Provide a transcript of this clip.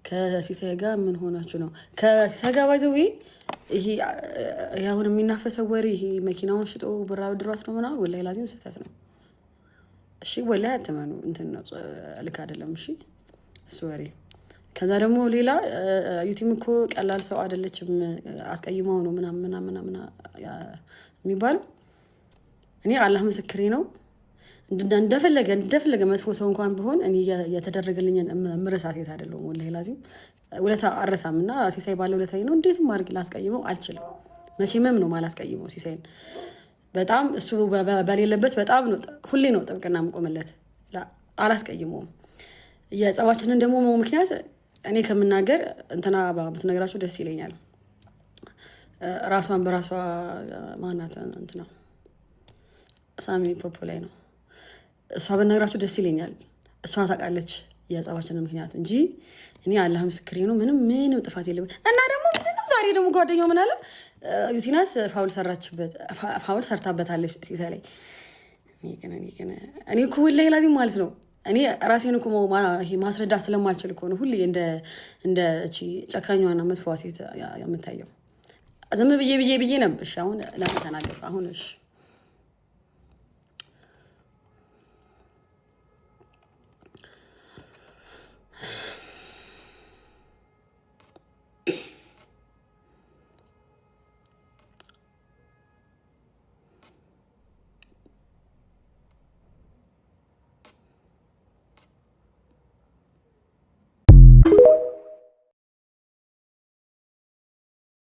ከሲሳይ ጋር ምን ሆናችሁ ነው? ከሲሳይ ጋር ባይዘው ይሄ ያሁን የሚናፈሰው ወሬ ይሄ መኪናውን ሽጦ ብር አብድሯት ነው ምናምን ወላሂ ላዚም ስህተት ነው። እሺ ወላሂ አትመኑ እንትን ነው ልክ አይደለም። እሺ እሱ ወሬ። ከዛ ደግሞ ሌላ ዩቲም እኮ ቀላል ሰው አይደለችም አስቀይመው ነው ምናምን የሚባለው። እኔ አላህ ምስክሬ ነው እንደፈለገ መጥፎ ሰው እንኳን ቢሆን እኔ የተደረገልኝን ምረሳት የት አይደለም ወላሂ ላዚም ውለታ አረሳምና ሲሳይ ባለ ውለታዬ ነው እንዴትም ማድረግ ላስቀይመው አልችልም። መቼምም ነው ማላስቀይመው ሲሳይን በጣም እሱ በሌለበት በጣም ነው ሁሌ ነው ጥብቅና መቆምለት አላስቀይመውም። የጸባችንን ደግሞ ምክንያት እኔ ከምናገር እንትና ብትነግራችሁ ደስ ይለኛል። ራሷን በራሷ ማናት እንትና ሳሚ ፖፖ ላይ ነው እሷ ብትነግራችሁ ደስ ይለኛል። እሷ ታውቃለች የጸባችንን ምክንያት እንጂ እኔ አላህ ምስክሬ ነው ምንም ጥፋት የለም። እና ደግሞ ምንድነው ዛሬ ደግሞ ጓደኛው ምን አለ ዩቲናስ ፋውል ሰርታበታለች ሲሳይ ላይ። እኔ እኮ ወላሂ ላዚም ማለት ነው እኔ ራሴን እኮ ማስረዳት ስለማልችል እኮ ነው ሁሌ እንደ እቺ ጨካኛዋና መጥፎዋ ሴት የምታየው። ዝም ብዬ ነበር። አሁን ለምን ተናገርኩ? አሁን እሺ